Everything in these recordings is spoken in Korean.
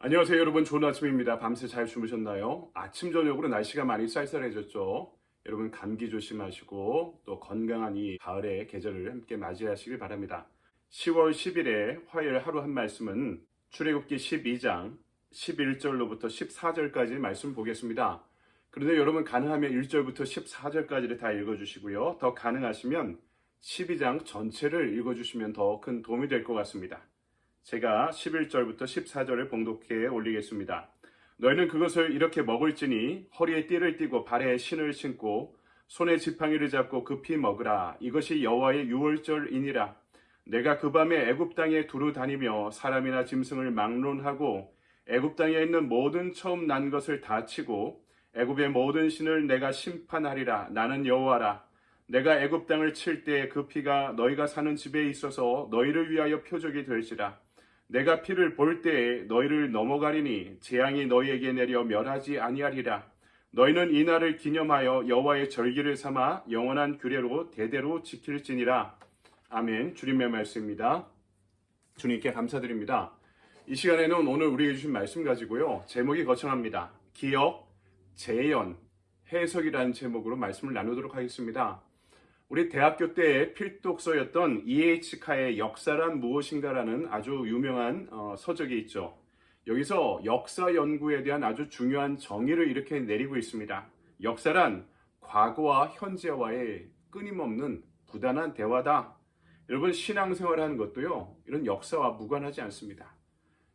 안녕하세요 여러분, 좋은 아침입니다. 밤새 잘 주무셨나요? 아침 저녁으로 날씨가 많이 쌀쌀해졌죠. 여러분 감기 조심하시고 또 건강한 이 가을의 계절을 함께 맞이하시길 바랍니다. 10월 10일에 화요일 하루 한 말씀은 출애굽기 12장 11절로부터 14절까지 말씀 보겠습니다. 그런데 여러분 가능하면 1절부터 14절까지를 다 읽어주시고요. 더 가능하시면 12장 전체를 읽어주시면 더 큰 도움이 될 것 같습니다. 제가 11절부터 14절을 봉독해 올리겠습니다. 너희는 그것을 이렇게 먹을지니 허리에 띠를 띠고 발에 신을 신고 손에 지팡이를 잡고 급히 먹으라. 이것이 여호와의 유월절이니라. 내가 그 밤에 애굽 땅에 두루 다니며 사람이나 짐승을 막론하고 애굽 땅에 있는 모든 처음 난 것을 다 치고 애굽의 모든 신을 내가 심판하리라. 나는 여호와라. 내가 애굽 땅을 칠 때 그 피가 너희가 사는 집에 있어서 너희를 위하여 표적이 될지라. 내가 피를 볼 때에 너희를 넘어가리니 재앙이 너희에게 내려 멸하지 아니하리라. 너희는 이 날을 기념하여 여호와의 절기를 삼아 영원한 규례로 대대로 지킬지니라. 아멘. 주님의 말씀입니다. 주님께 감사드립니다. 이 시간에는 오늘 우리에게 주신 말씀 가지고요, 제목이 거창합니다. 기억, 재현, 해석이라는 제목으로 말씀을 나누도록 하겠습니다. 우리 대학교 때 필독서였던 E.H. 카의 역사란 무엇인가라는 아주 유명한 서적이 있죠. 여기서 역사 연구에 대한 아주 중요한 정의를 이렇게 내리고 있습니다. 역사란 과거와 현재와의 끊임없는 부단한 대화다. 여러분, 신앙생활을 하는 것도요, 이런 역사와 무관하지 않습니다.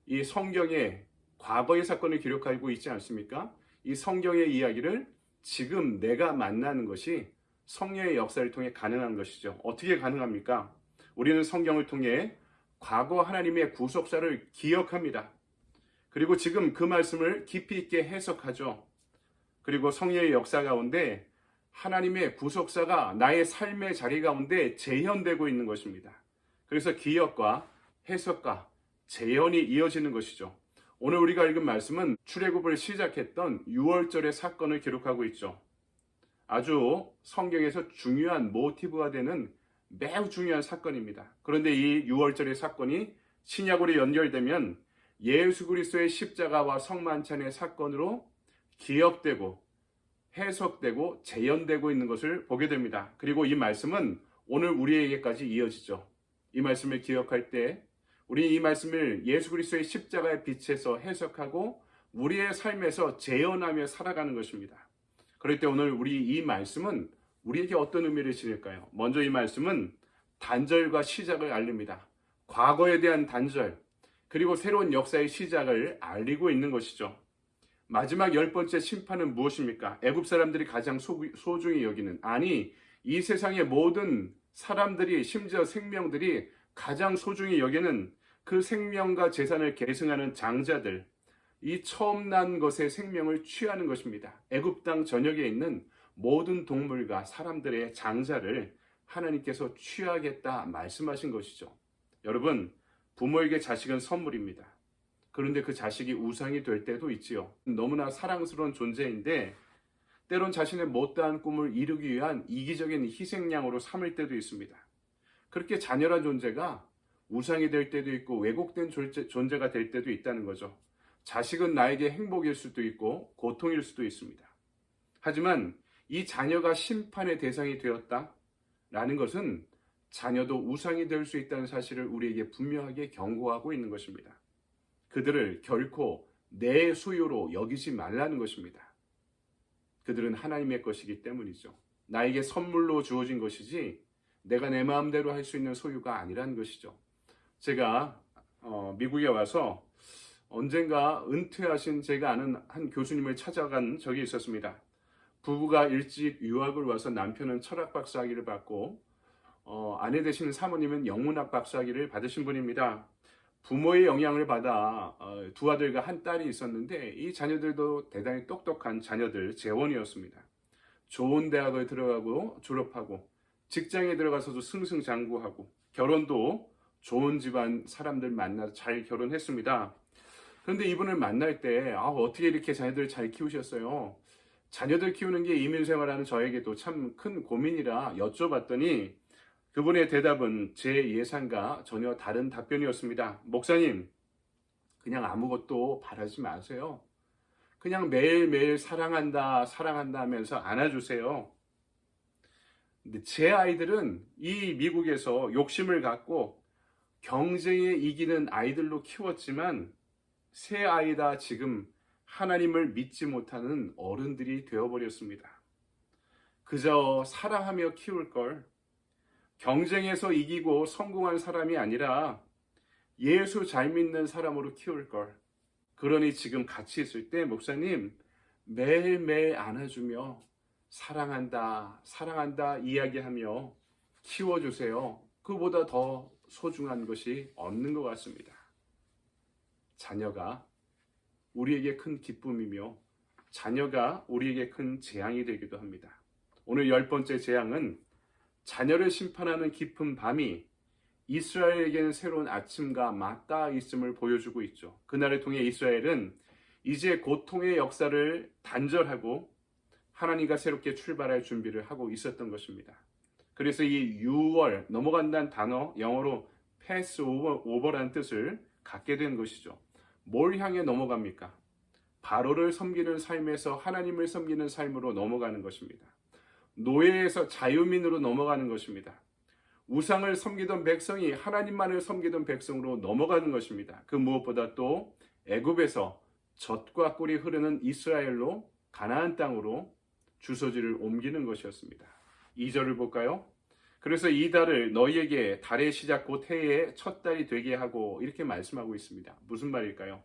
이 성경에 과거의 사건을 기록하고 있지 않습니까? 이 성경의 이야기를 지금 내가 만나는 것이 성령의 역사를 통해 가능한 것이죠. 어떻게 가능합니까? 우리는 성경을 통해 과거 하나님의 구속사를 기억합니다. 그리고 지금 그 말씀을 깊이 있게 해석하죠. 그리고 성령의 역사 가운데 하나님의 구속사가 나의 삶의 자리 가운데 재현되고 있는 것입니다. 그래서 기억과 해석과 재현이 이어지는 것이죠. 오늘 우리가 읽은 말씀은 출애굽을 시작했던 유월절의 사건을 기록하고 있죠. 아주 성경에서 중요한 모티브가 되는 매우 중요한 사건입니다. 그런데 이 유월절의 사건이 신약으로 연결되면 예수 그리스도의 십자가와 성만찬의 사건으로 기억되고 해석되고 재현되고 있는 것을 보게 됩니다. 그리고 이 말씀은 오늘 우리에게까지 이어지죠. 이 말씀을 기억할 때 우리 이 말씀을 예수 그리스도의 십자가의 빛에서 해석하고 우리의 삶에서 재현하며 살아가는 것입니다. 그럴 때 오늘 우리 이 말씀은 우리에게 어떤 의미를 지닐까요? 먼저 이 말씀은 단절과 시작을 알립니다. 과거에 대한 단절, 그리고 새로운 역사의 시작을 알리고 있는 것이죠. 마지막 10번째 심판은 무엇입니까? 애굽 사람들이 가장 소중히 여기는, 아니 이 세상의 모든 사람들이, 심지어 생명들이 가장 소중히 여기는 그 생명과 재산을 계승하는 장자들, 이 처음 난 것의 생명을 취하는 것입니다. 애굽 땅 전역에 있는 모든 동물과 사람들의 장자를 하나님께서 취하겠다 말씀하신 것이죠. 여러분, 부모에게 자식은 선물입니다. 그런데 그 자식이 우상이 될 때도 있지요. 너무나 사랑스러운 존재인데 때론 자신의 못다한 꿈을 이루기 위한 이기적인 희생양으로 삼을 때도 있습니다. 그렇게 잔열한 존재가 우상이 될 때도 있고 왜곡된 존재가 될 때도 있다는 거죠. 자식은 나에게 행복일 수도 있고 고통일 수도 있습니다. 하지만 이 자녀가 심판의 대상이 되었다라는 것은 자녀도 우상이 될 수 있다는 사실을 우리에게 분명하게 경고하고 있는 것입니다. 그들을 결코 내 소유로 여기지 말라는 것입니다. 그들은 하나님의 것이기 때문이죠. 나에게 선물로 주어진 것이지 내가 내 마음대로 할 수 있는 소유가 아니라는 것이죠. 제가 미국에 와서 언젠가 은퇴하신 제가 아는 한 교수님을 찾아간 적이 있었습니다. 부부가 일찍 유학을 와서 남편은 철학 박사학위를 받고 아내 되시는 사모님은 영문학 박사학위를 받으신 분입니다. 부모의 영향을 받아 두 아들과 한 딸이 있었는데 이 자녀들도 대단히 똑똑한 자녀들, 재원이었습니다. 좋은 대학을 들어가고 졸업하고 직장에 들어가서도 승승장구하고 결혼도 좋은 집안 사람들 만나서 잘 결혼했습니다. 그런데 이분을 만날 때 어떻게 이렇게 자녀들 잘 키우셨어요? 자녀들 키우는 게 이민생활하는 저에게도 참 큰 고민이라 여쭤봤더니 그분의 대답은 제 예상과 전혀 다른 답변이었습니다. 목사님, 그냥 아무것도 바라지 마세요. 그냥 매일매일 사랑한다, 사랑한다 하면서 안아주세요. 근데 제 아이들은 이 미국에서 욕심을 갖고 경쟁에 이기는 아이들로 키웠지만 새 아이다 지금 하나님을 믿지 못하는 어른들이 되어버렸습니다. 그저 사랑하며 키울 걸, 경쟁에서 이기고 성공한 사람이 아니라 예수 잘 믿는 사람으로 키울 걸. 그러니 지금 같이 있을 때 목사님 매일매일 안아주며 사랑한다, 사랑한다 이야기하며 키워주세요. 그보다 더 소중한 것이 없는 것 같습니다. 자녀가 우리에게 큰 기쁨이며 자녀가 우리에게 큰 재앙이 되기도 합니다. 오늘 10번째 재앙은 자녀를 심판하는 깊은 밤이 이스라엘에게는 새로운 아침과 맞닿아 있음을 보여주고 있죠. 그날을 통해 이스라엘은 이제 고통의 역사를 단절하고 하나님과 새롭게 출발할 준비를 하고 있었던 것입니다. 그래서 이 6월, 넘어간다는 단어, 영어로 패스 오버라는 뜻을 갖게 된 것이죠. 뭘 향해 넘어갑니까? 바로를 섬기는 삶에서 하나님을 섬기는 삶으로 넘어가는 것입니다. 노예에서 자유민으로 넘어가는 것입니다. 우상을 섬기던 백성이 하나님만을 섬기던 백성으로 넘어가는 것입니다. 그 무엇보다 또 애굽에서 젖과 꿀이 흐르는 이스라엘로 가나안 땅으로 주소지를 옮기는 것이었습니다. 2절을 볼까요? 그래서 이 달을 너희에게 달의 시작 곧 해의 첫 달이 되게 하고 이렇게 말씀하고 있습니다. 무슨 말일까요?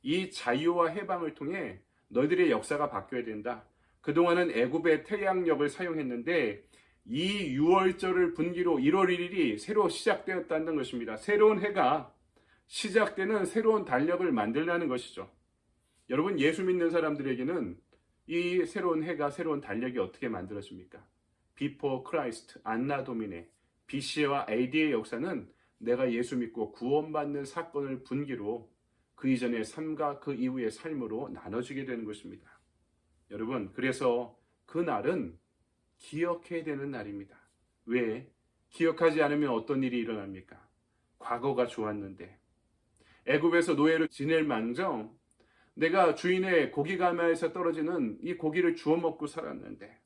이 자유와 해방을 통해 너희들의 역사가 바뀌어야 된다. 그동안은 애굽의 태양력을 사용했는데 이 6월절을 분기로 1월 1일이 새로 시작되었다는 것입니다. 새로운 해가 시작되는 새로운 달력을 만들라는 것이죠. 여러분, 예수 믿는 사람들에게는 이 새로운 해가 새로운 달력이 어떻게 만들어집니까? Before Christ, 안나 도미네, BC와 AD의 역사는 내가 예수 믿고 구원받는 사건을 분기로 그 이전의 삶과 그 이후의 삶으로 나눠지게 되는 것입니다. 여러분, 그래서 그 날은 기억해야 되는 날입니다. 왜? 기억하지 않으면 어떤 일이 일어납니까? 과거가 좋았는데 애굽에서 노예로 지낼 망정 내가 주인의 고기 가마에서 떨어지는 이 고기를 주워 먹고 살았는데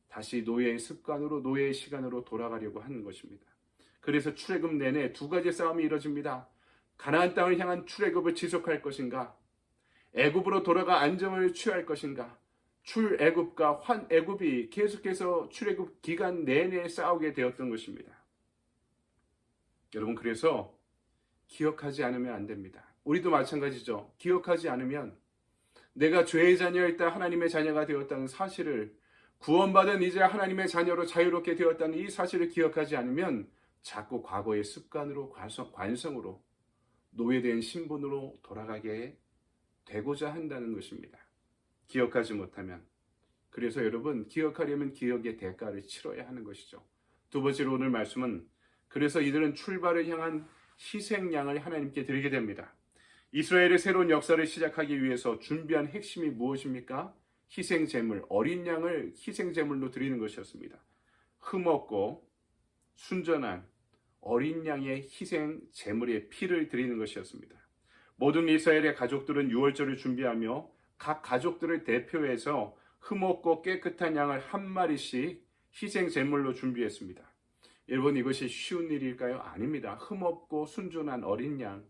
다시 노예의 습관으로 노예의 시간으로 돌아가려고 하는 것입니다. 그래서 출애굽 내내 두 가지 싸움이 이뤄집니다. 가나안 땅을 향한 출애굽을 지속할 것인가? 애굽으로 돌아가 안정을 취할 것인가? 출애굽과 환애굽이 계속해서 출애굽 기간 내내 싸우게 되었던 것입니다. 여러분, 그래서 기억하지 않으면 안 됩니다. 우리도 마찬가지죠. 기억하지 않으면 내가 죄의 자녀였다 하나님의 자녀가 되었다는 사실을, 구원받은 이제 하나님의 자녀로 자유롭게 되었다는 이 사실을 기억하지 않으면 자꾸 과거의 습관으로 관성으로 노예된 신분으로 돌아가게 되고자 한다는 것입니다. 기억하지 못하면. 그래서 여러분, 기억하려면 기억의 대가를 치러야 하는 것이죠. 두 번째로 오늘 말씀은 그래서 이들은 출발을 향한 희생양을 하나님께 드리게 됩니다. 이스라엘의 새로운 역사를 시작하기 위해서 준비한 핵심이 무엇입니까? 희생제물, 어린 양을 희생제물로 드리는 것이었습니다. 흠없고 순전한 어린 양의 희생제물의 피를 드리는 것이었습니다. 모든 이스라엘의 가족들은 6월절을 준비하며 각 가족들을 대표해서 흠없고 깨끗한 양을 한 마리씩 희생제물로 준비했습니다. 여러분, 이것이 쉬운 일일까요? 아닙니다. 흠없고 순전한 어린 양.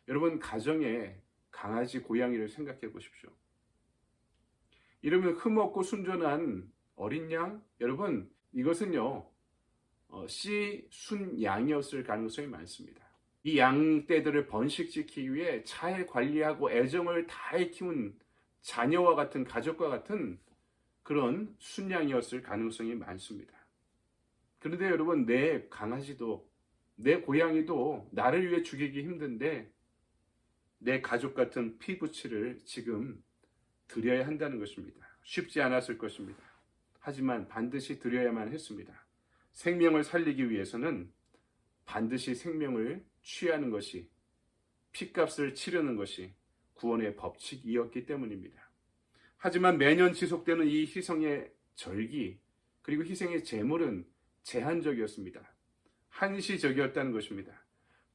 여러분, 가정에 강아지, 고양이를 생각해 보십시오. 이러면 흠없고 순전한 어린 양? 여러분, 이것은요, 씨, 순, 양이었을 가능성이 많습니다. 이 양떼들을 번식시키기 위해 잘 관리하고 애정을 다해 키운 자녀와 같은 가족과 같은 그런 순양이었을 가능성이 많습니다. 그런데 여러분, 내 강아지도 내 고양이도 나를 위해 죽이기 힘든데 내 가족 같은 피부치를 지금 드려야 한다는 것입니다. 쉽지 않았을 것입니다. 하지만 반드시 드려야만 했습니다. 생명을 살리기 위해서는 반드시 생명을 취하는 것이, 핏값을 치르는 것이 구원의 법칙이었기 때문입니다. 하지만 매년 지속되는 이 희생의 절기, 그리고 희생의 제물은 제한적이었습니다. 한시적이었다는 것입니다.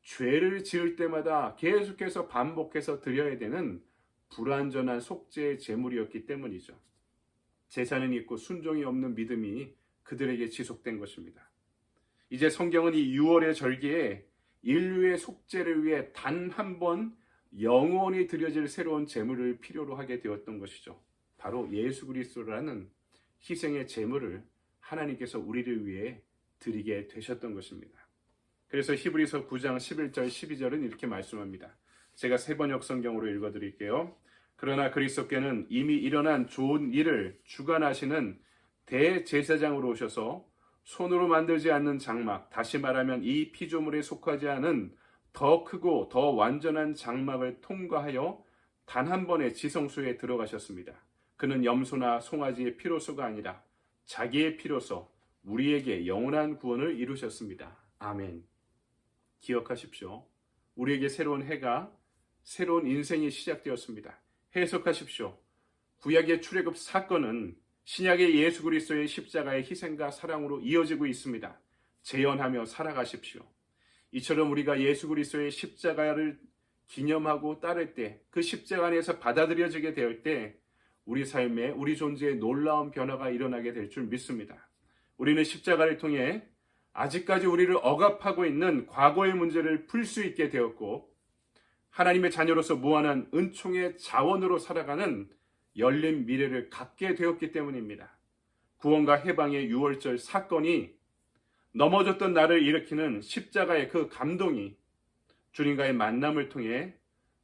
죄를 지을 때마다 계속해서 반복해서 드려야 되는 불완전한 속죄의 제물이었기 때문이죠. 제사는 있고 순종이 없는 믿음이 그들에게 지속된 것입니다. 이제 성경은 이 6월의 절기에 인류의 속죄를 위해 단 한 번 영원히 드려질 새로운 제물을 필요로 하게 되었던 것이죠. 바로 예수 그리스도라는 희생의 제물을 하나님께서 우리를 위해 드리게 되셨던 것입니다. 그래서 히브리서 9장 11절 12절은 이렇게 말씀합니다. 제가 세번역 성경으로 읽어드릴게요. 그러나 그리스도께는 이미 일어난 좋은 일을 주관하시는 대제사장으로 오셔서 손으로 만들지 않는 장막, 다시 말하면 이 피조물에 속하지 않은 더 크고 더 완전한 장막을 통과하여 단 한 번의 지성소에 들어가셨습니다. 그는 염소나 송아지의 피로소가 아니라 자기의 피로소, 우리에게 영원한 구원을 이루셨습니다. 아멘. 기억하십시오. 우리에게 새로운 해가, 새로운 인생이 시작되었습니다. 해석하십시오. 구약의 출애굽 사건은 신약의 예수 그리스도의 십자가의 희생과 사랑으로 이어지고 있습니다. 재현하며 살아가십시오. 이처럼 우리가 예수 그리스도의 십자가를 기념하고 따를 때, 그 십자가 안에서 받아들여지게 될 때 우리 삶에, 우리 존재에 놀라운 변화가 일어나게 될 줄 믿습니다. 우리는 십자가를 통해 아직까지 우리를 억압하고 있는 과거의 문제를 풀 수 있게 되었고, 하나님의 자녀로서 무한한 은총의 자원으로 살아가는 열린 미래를 갖게 되었기 때문입니다. 구원과 해방의 6월절 사건이 넘어졌던 나를 일으키는 십자가의 그 감동이 주님과의 만남을 통해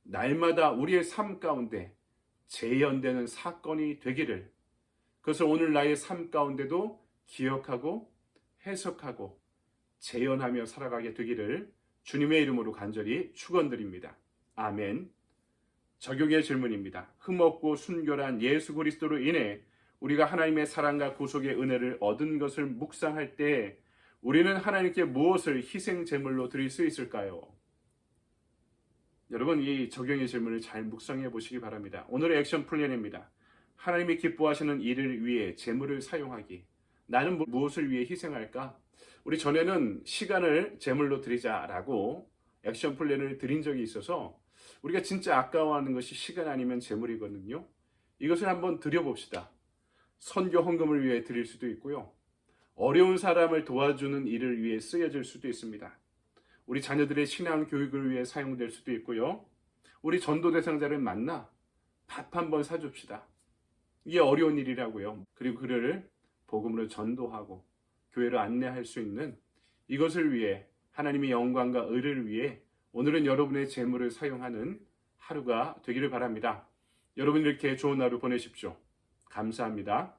날마다 우리의 삶 가운데 재현되는 사건이 되기를, 그것을 오늘 나의 삶 가운데도 기억하고 해석하고 재현하며 살아가게 되기를 주님의 이름으로 간절히 축원드립니다. 아멘. 적용의 질문입니다. 흠없고 순결한 예수 그리스도로 인해 우리가 하나님의 사랑과 구속의 은혜를 얻은 것을 묵상할 때 우리는 하나님께 무엇을 희생 제물로 드릴 수 있을까요? 여러분, 이 적용의 질문을 잘 묵상해 보시기 바랍니다. 오늘의 액션 플랜입니다. 하나님이 기뻐하시는 일을 위해 제물을 사용하기. 나는 무엇을 위해 희생할까? 우리 전에는 시간을 제물로 드리자라고 액션 플랜을 드린 적이 있어서 우리가 진짜 아까워하는 것이 시간 아니면 제물이거든요. 이것을 한번 드려봅시다. 선교 헌금을 위해 드릴 수도 있고요. 어려운 사람을 도와주는 일을 위해 쓰여질 수도 있습니다. 우리 자녀들의 신앙 교육을 위해 사용될 수도 있고요. 우리 전도 대상자를 만나 밥 한번 사줍시다. 이게 어려운 일이라고요. 그리고 그를 복음으로 전도하고 교회로 안내할 수 있는 이것을 위해, 하나님의 영광과 의를 위해 오늘은 여러분의 재물을 사용하는 하루가 되기를 바랍니다. 여러분, 이렇게 좋은 하루 보내십시오. 감사합니다.